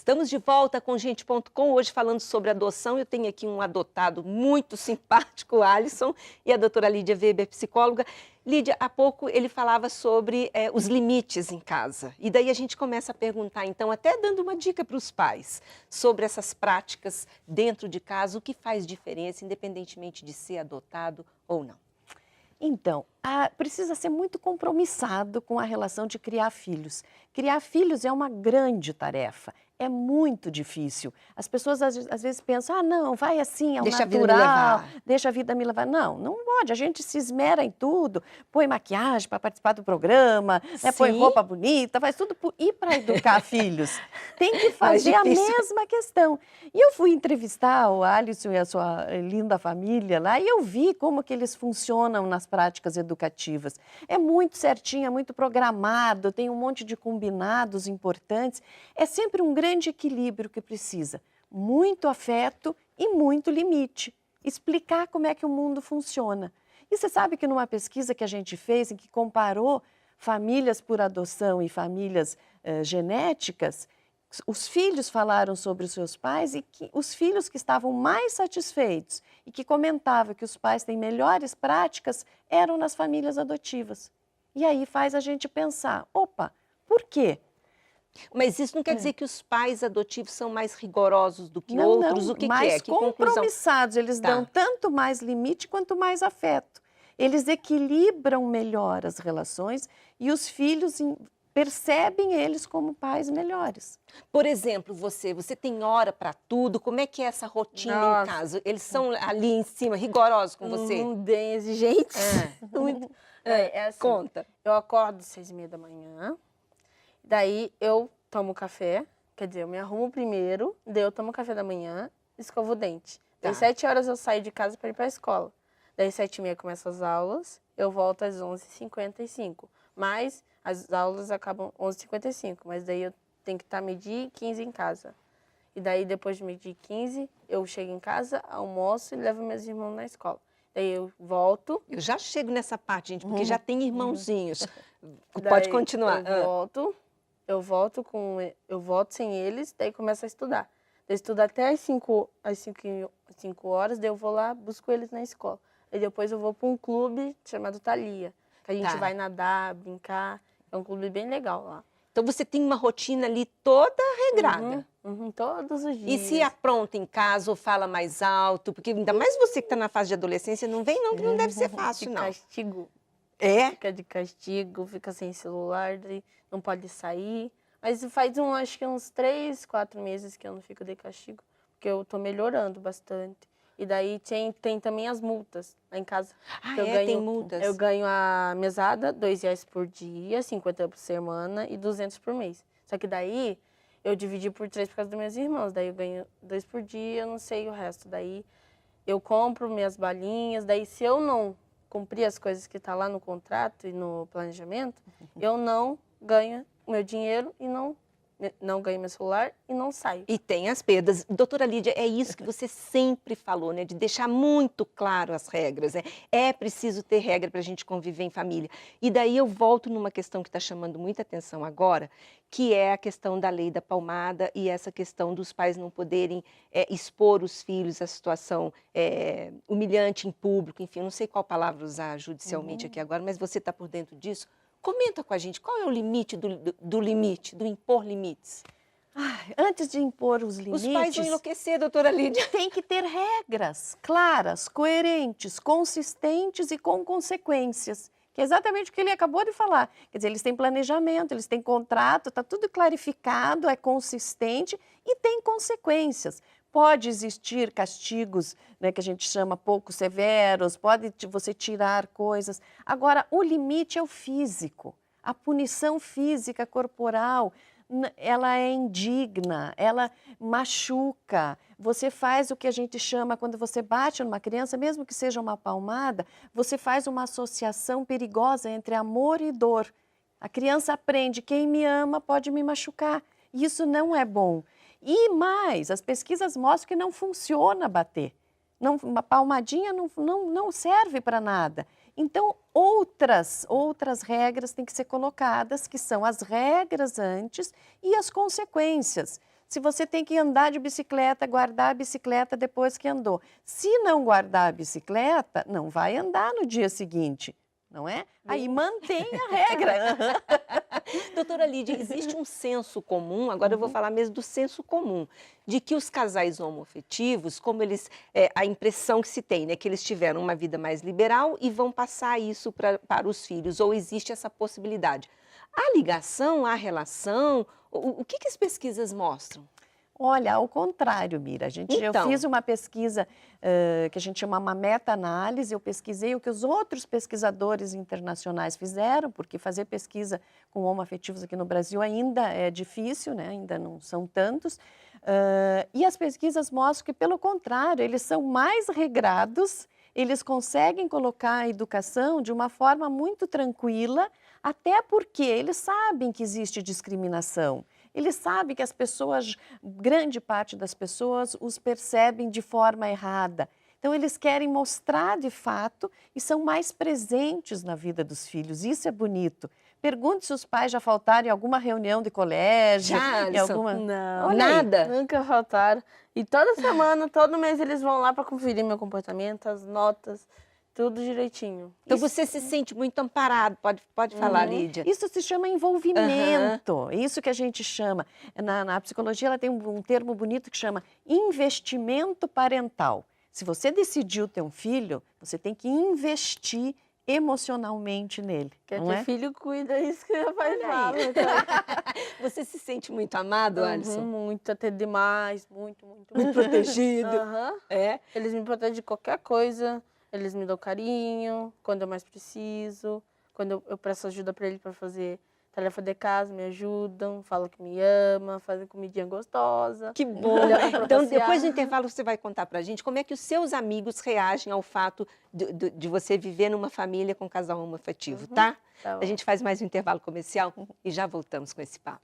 Estamos de volta com Gente.com, hoje falando sobre adoção. Eu tenho aqui um adotado muito simpático, o Alisson, e a doutora Lídia Weber, psicóloga. Lídia, há pouco ele falava sobre os limites em casa. E daí a gente começa a perguntar, então, até dando uma dica para os pais, sobre essas práticas dentro de casa, o que faz diferença, independentemente de ser adotado ou não. Então, precisa ser muito compromissado com a relação de criar filhos. Criar filhos é uma grande tarefa, é muito difícil. As pessoas às vezes pensam, não, vai assim, é o Deixa natural, a vida me levar. deixa a vida me levar. Não, não pode, a gente se esmera em tudo, põe maquiagem para participar do programa, né, põe roupa bonita, faz tudo. E para educar filhos? Tem que fazer a mesma questão. E eu fui entrevistar o Alisson e a sua linda família lá, e eu vi como que eles funcionam nas práticas educativas. É muito certinho, é muito programado, tem um monte de combinados importantes. É sempre um grande equilíbrio que precisa. Muito afeto e muito limite. Explicar como é que o mundo funciona. E você sabe que numa pesquisa que a gente fez, em que comparou famílias por adoção e famílias genéticas, os filhos falaram sobre os seus pais e que os filhos que estavam mais satisfeitos e que comentavam que os pais têm melhores práticas eram nas famílias adotivas. E aí faz a gente pensar, opa, por quê? Mas isso não quer dizer que os pais adotivos são mais rigorosos do que Não, outros? não, O que mais é? Que compromissados, eles dão tanto mais limite quanto mais afeto. Eles equilibram melhor as relações e os filhos percebem eles como pais melhores. Por exemplo, você tem hora para tudo? Como é que é essa rotina em casa? Eles são ali em cima, rigorosos com você? Bem exigentes. Muito. Assim, conta. Eu acordo às 6h30 da manhã, daí eu tomo café, quer dizer, eu me arrumo primeiro, daí eu tomo café da manhã, escovo o dente. Daí 7 horas eu saio de casa para ir para a escola. Daí 7h30 começam as aulas, eu volto às 11h55. Mas as aulas acabam 11h55, mas daí eu tenho que estar meio-dia e 15 em casa. E daí depois de meio-dia e 15, eu chego em casa, almoço e levo meus irmãos na escola. Daí eu volto. Eu já chego nessa parte, gente, porque já tem irmãozinhos. Daí Pode continuar. Eu volto sem eles, daí começo a estudar. Eu estudo até às 5 horas, daí eu vou lá, busco eles na escola. Aí depois eu vou para um clube chamado Thalia, que a gente vai nadar, brincar. É um clube bem legal lá. Então você tem uma rotina ali toda regrada. Todos os dias. E se apronta em casa ou fala mais alto? Porque ainda mais você que está na fase de adolescência, não vem não, que não deve ser fácil, não. Castigo. É? Fica de castigo, fica sem celular, não pode sair. Mas faz acho que uns 3, 4 meses que eu não fico de castigo, porque eu tô melhorando bastante. E daí tem também as multas lá em casa. Tem multas? Eu ganho a mesada, R$2 por dia, 50 por semana e 200 por mês. Só que daí eu dividi por 3 por causa dos meus irmãos. Daí eu ganho 2 por dia, eu não sei o resto. Daí eu compro minhas balinhas. Daí se eu não cumprir as coisas que tá lá no contrato e no planejamento, eu não ganho o meu dinheiro e não ganho meu celular e não saio. E tem as perdas. Doutora Lídia, é isso que você sempre falou, né? De deixar muito claro as regras, né? É preciso ter regra para a gente conviver em família. E daí eu volto numa questão que está chamando muita atenção agora, que é a questão da lei da palmada e essa questão dos pais não poderem expor os filhos à situação humilhante em público, enfim, eu não sei qual palavra usar judicialmente aqui agora, mas você está por dentro disso. Comenta com a gente, qual é o limite do impor limites? Antes de impor os limites... Os pais vão enlouquecer, doutora Lídia. Tem que ter regras claras, coerentes, consistentes e com consequências. Que é exatamente o que ele acabou de falar. Quer dizer, eles têm planejamento, eles têm contrato, está tudo clarificado, é consistente e tem consequências. Pode existir castigos, né, que a gente chama pouco severos, pode você tirar coisas. Agora, o limite é o físico. A punição física corporal, ela é indigna, ela machuca. Você faz o que a gente chama, quando você bate numa criança, mesmo que seja uma palmada, você faz uma associação perigosa entre amor e dor. A criança aprende, quem me ama pode me machucar. Isso não é bom. E mais, as pesquisas mostram que não funciona bater. Uma palmadinha não serve para nada. Então, outras regras têm que ser colocadas, que são as regras antes e as consequências. se você tem que andar de bicicleta, guardar a bicicleta depois que andou. Se não guardar a bicicleta, não vai andar no dia seguinte, não é? Aí mantém a regra. Doutora Lídia, existe um senso comum, agora eu vou falar mesmo do senso comum, de que os casais homoafetivos, como eles, a impressão que se tem, né, que eles tiveram uma vida mais liberal e vão passar isso para os filhos, ou existe essa possibilidade? A ligação, a relação, o que as pesquisas mostram? Olha, ao contrário, Mira. Eu fiz uma pesquisa que a gente chama uma meta-análise. Eu pesquisei o que os outros pesquisadores internacionais fizeram, porque fazer pesquisa com homoafetivos aqui no Brasil ainda é difícil, né? Ainda não são tantos. E as pesquisas mostram que, pelo contrário, eles são mais regrados, eles conseguem colocar a educação de uma forma muito tranquila, até porque eles sabem que existe discriminação. Eles sabem que as pessoas, grande parte das pessoas, os percebem de forma errada. Então, eles querem mostrar de fato e são mais presentes na vida dos filhos. Isso é bonito. Pergunte se os pais já faltaram em alguma reunião de colégio. Já, em alguma... Não, Olha aí. nada. nunca faltaram. E toda semana, todo mês, eles vão lá para conferir meu comportamento, as notas, tudo direitinho. Então você se sente muito amparado, pode falar, Lídia. Isso se chama envolvimento, é isso que a gente chama. Na psicologia ela tem um termo bonito que chama investimento parental. Se você decidiu ter um filho, você tem que investir emocionalmente nele. Quer não ter é? filho, cuida, é isso que meu pai fala. Você se sente muito amado, Alisson? Muito, até demais, muito. Muito protegido. Aham. É? Eles me protegem de qualquer coisa, eles me dão carinho, quando eu mais preciso, quando eu peço ajuda para ele para fazer tarefa de casa, me ajudam, falam que me ama, fazem comidinha gostosa. Que bom! Então, depois do intervalo, você vai contar pra gente como é que os seus amigos reagem ao fato de você viver numa família com casal homoafetivo, tá? Tá bom. A gente faz mais um intervalo comercial e já voltamos com esse papo.